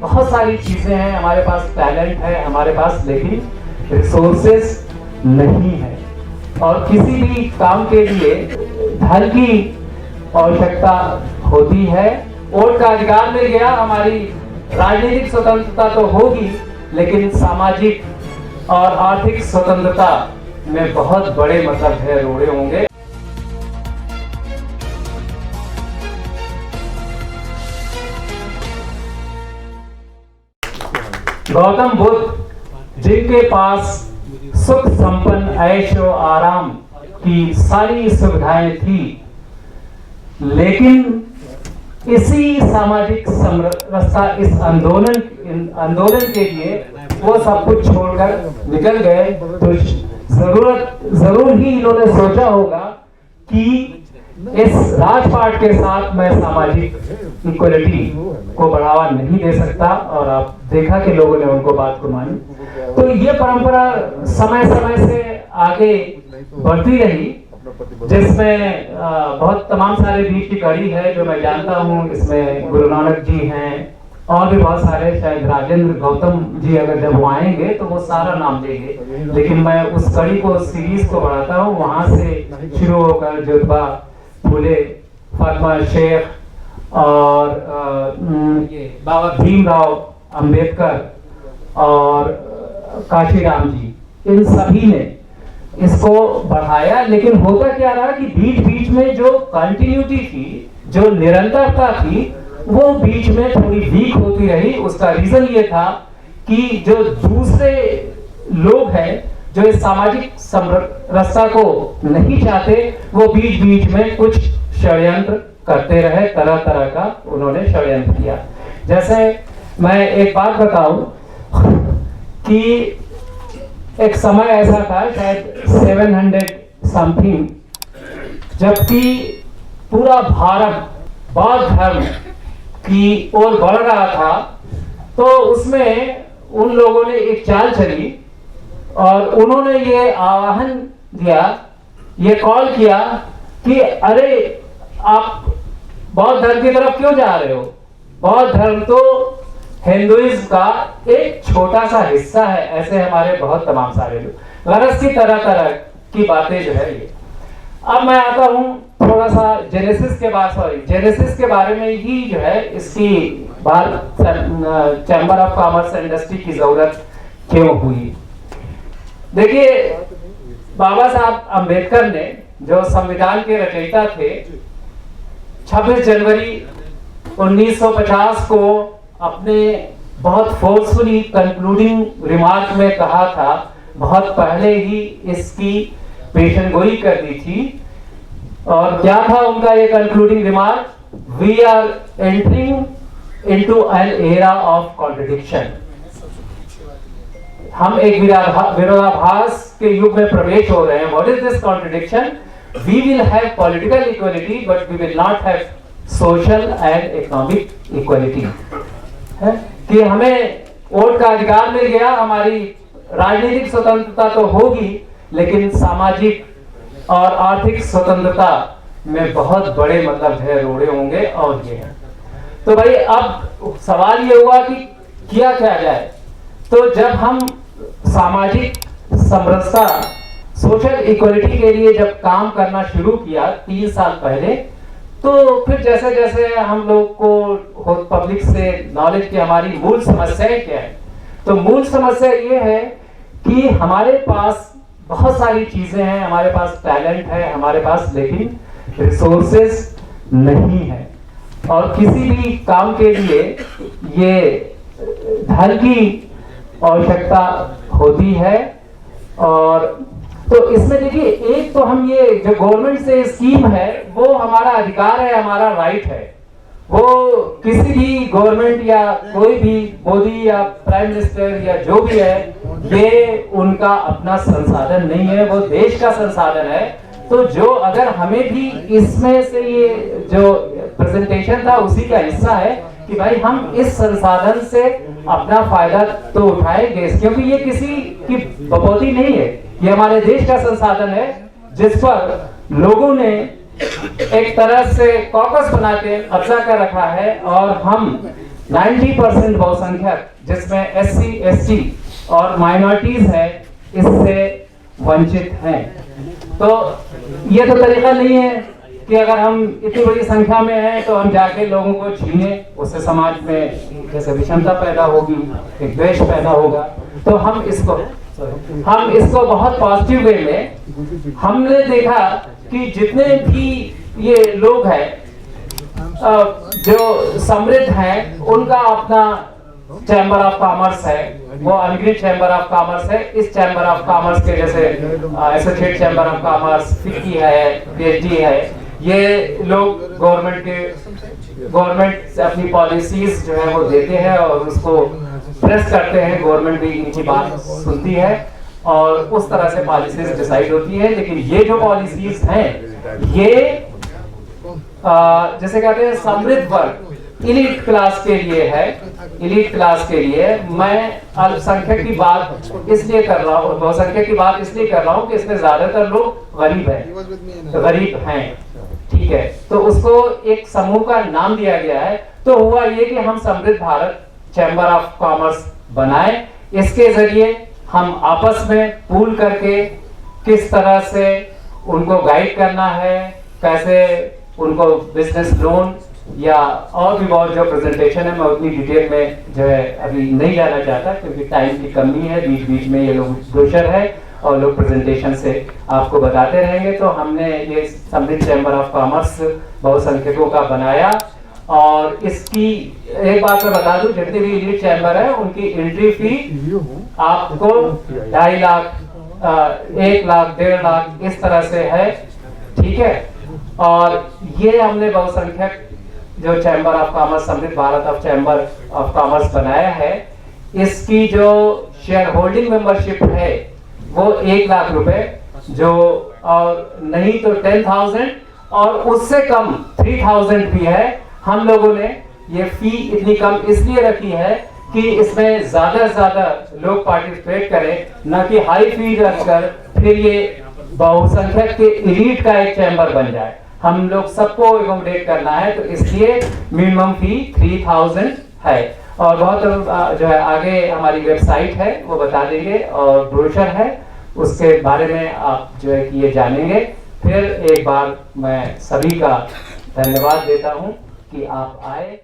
बहुत सारी चीजें हैं हमारे पास, टैलेंट है हमारे पास, लेकिन रिसोर्सेस नहीं है। और किसी भी काम के लिए धन की आवश्यकता होती है। वोट का अधिकार मिल गया, हमारी राजनीतिक स्वतंत्रता तो होगी, लेकिन सामाजिक और आर्थिक स्वतंत्रता में बहुत बड़े है रोड़े होंगे। गौतम बुद्ध जिनके पास सुख संपन्न ऐशो आराम की सारी सुविधाएं थी, लेकिन इसी सामाजिक समरसता, इस आंदोलन के लिए वो सब कुछ छोड़कर निकल गए। तो जरूर ही इन्होंने सोचा होगा कि इस राजपाट के साथ मैं सामाजिक इक्वलिटी को बढ़ावा नहीं दे सकता, और आप देखा कि लोगों ने उनको बात को मानी। तो ये परंपरा समय समय से आगे बढ़ती रही, जिसमें बहुत तमाम सारे बीच की कड़ी है जो मैं जानता हूँ। इसमें गुरु नानक जी हैं और भी बहुत सारे, शायद राजेंद्र गौतम जी अगर जब वो आएंगे तो वो सारा नाम देंगे, लेकिन मैं उस कड़ी को, सीरीज को बढ़ाता हूँ। वहां से शुरू होकर ज्योतिबा फूले, फातिमा शेख और बाबा भीमराव अंबेडकर और काशीराम जी, इन सभी ने इसको बढ़ाया। लेकिन होता क्या रहा कि बीच बीच में जो कंटिन्यूटी थी, जो निरंतरता थी, वो बीच में थोड़ी वीक होती रही। उसका रीजन ये था कि जो दूसरे लोग हैं जो इस सामाजिक समरसता को नहीं चाहते, वो बीच बीच में कुछ षड्यंत्र करते रहे, तरह तरह का उन्होंने षड्यंत्र किया। जैसे मैं एक बात बताऊं कि एक समय ऐसा था, शायद 700 समथिंग, जबकि पूरा भारत बौद्ध धर्म की ओर बढ़ रहा था, तो उसमें उन लोगों ने एक चाल चली और उन्होंने ये आह्वान दिया, ये कॉल किया कि अरे आप बौद्ध धर्म की तरफ क्यों जा रहे हो? बौद्ध धर्म तो हिंदुइज्म का एक छोटा सा हिस्सा है। ऐसे हमारे बहुत तमाम सारे लोग गरज की तरह तरह की बातें जो है ये। अब मैं आता हूँ थोड़ा सा जेनेसिस के बारे में ही जो है, इसकी बात चैम्बर ऑफ कॉमर्स इंडस्ट्री की जरूरत क्यों हुई। देखिए, बाबा साहब अंबेडकर ने, जो संविधान के रचयिता थे, 26 जनवरी 1950 को अपने बहुत फोर्सफुली कंक्लूडिंग रिमार्क में कहा था, बहुत पहले ही इसकी पेशनगोई कर दी थी। और क्या था उनका ये concluding remark? We are entering into an era of contradiction. हम एक विरोधाभास के युग में प्रवेश हो रहे हैं। What is this contradiction? We will have political equality but we will not have social and economic equality. कि हमें वोट का अधिकार मिल गया, हमारी राजनीतिक स्वतंत्रता तो होगी, लेकिन सामाजिक और आर्थिक स्वतंत्रता में बहुत बड़े है रोड़े होंगे। और ये है, तो भाई अब सवाल ये हुआ कि किया क्या जाए। तो जब हम सामाजिक समरसता, सोशल इक्वलिटी के लिए जब काम करना शुरू किया 3 साल पहले, तो फिर जैसे जैसे हम लोग को पब्लिक से नॉलेज की हमारी मूल समस्याएं क्या है, तो मूल समस्या ये है कि हमारे पास बहुत सारी चीजें हैं, हमारे पास टैलेंट है हमारे पास, लेकिन रिसोर्सेस नहीं है। और किसी भी काम के लिए ये धन की आवश्यकता होती है। और तो इसमें देखिए, एक तो हम ये जो गवर्नमेंट से स्कीम है, वो हमारा अधिकार है, हमारा राइट है। वो किसी भी गवर्नमेंट या कोई भी मोदी या प्राइम मिनिस्टर या जो भी है, ये उनका अपना संसाधन नहीं है, वो देश का संसाधन है। तो जो अगर हमें भी इसमें से ये जो प्रेजेंटेशन था उसी का हिस्सा है कि भाई हम इस संसाधन से अपना फायदा तो उठाएंगे, क्योंकि ये किसी की बपौती नहीं है, ये हमारे देश का संसाधन है, जिस पर लोगों ने एक तरह से कॉकस बना के कब्जा कर रखा है। और हम 90% बहुसंख्यक जिसमें SC, ST और माइनॉरिटीज है, इससे वंचित हैं। तो ये तो तरीका नहीं है कि अगर हम इतनी बड़ी संख्या में हैं तो हम जाके लोगों को छीने, उससे समाज में जैसे विषमता पैदा होगी, एक द्वेष पैदा होगा। तो हम इसको बहुत पॉजिटिव वे में हमने देखा कि जितने भी ये लोग हैं जो समृद्ध हैं, उनका अपना चैम्बर ऑफ कॉमर्स है, वो अनग्रीड चैम्बर ऑफ कॉमर्स है। इस चैम्बर ऑफ कॉमर्स के जैसे associate chamber of commerce, FICCI है, PhD है, ये लोग गवर्नमेंट से अपनी पॉलिसीज जो है वो देते हैं और उसको प्रेस करते हैं। गवर्नमेंट भी इनकी बात सुनती है और उस तरह से पॉलिसीज डिसाइड होती है। लेकिन ये जो पॉलिसीज हैं, ये जैसे कहते हैं समृद्ध वर्ग, इलीट क्लास के लिए है। इलीट क्लास के लिए मैं अल्पसंख्यक की बात इसलिए कर रहा हूँ, बहुसंख्यक की बात इसलिए कर रहा हूँ कि इसमें ज्यादातर लोग गरीब हैं, ठीक है। तो उसको एक समूह का नाम दिया गया है। तो हुआ ये कि हम समृद्ध भारत चैम्बर ऑफ कॉमर्स बनाए। इसके जरिए हम आपस में पूल करके किस तरह से उनको गाइड करना है, कैसे उनको बिजनेस लोन या और भी बहुत जो प्रेजेंटेशन है, मैं उतनी डिटेल में जो है अभी नहीं जाना चाहता क्योंकि टाइम की कमी है। बीच बीच में ये लोग ब्रोशर है और लोग प्रेजेंटेशन से आपको बताते रहेंगे। तो हमने ये समृद्ध चैम्बर ऑफ कॉमर्स बहुसंख्यकों का बनाया और इसकी एक बात मैं बता दूं, जितने भी इलीट चैम्बर है उनकी एंट्री फी आपको 2.5 लाख, 1 लाख, 1.5 लाख इस तरह से है, ठीक है। और ये हमने बहुसंख्यक जो चैम्बर ऑफ कॉमर्स, समृद्ध Bharat of chamber of commerce बनाया है, इसकी जो शेयर होल्डिंग मेंबरशिप है वो 1 लाख रुपए, जो और नहीं तो 10,000 और उससे कम 3,000 भी है। हम लोगों ने ये फी इतनी कम इसलिए रखी है कि इसमें ज्यादा से ज्यादा लोग पार्टिसिपेट करें, न कि हाई फी रखकर फिर ये बहुसंख्यक के एलीट का एक चैम्बर बन जाए। हम लोग सबको एकोमोडेट करना है, तो इसलिए मिनिमम फी 3,000 है। और बहुत जो है आगे हमारी वेबसाइट है वो बता देंगे और ब्रोशर है, उसके बारे में आप जो है कि ये जानेंगे। फिर एक बार मैं सभी का धन्यवाद देता हूं कि आप आए।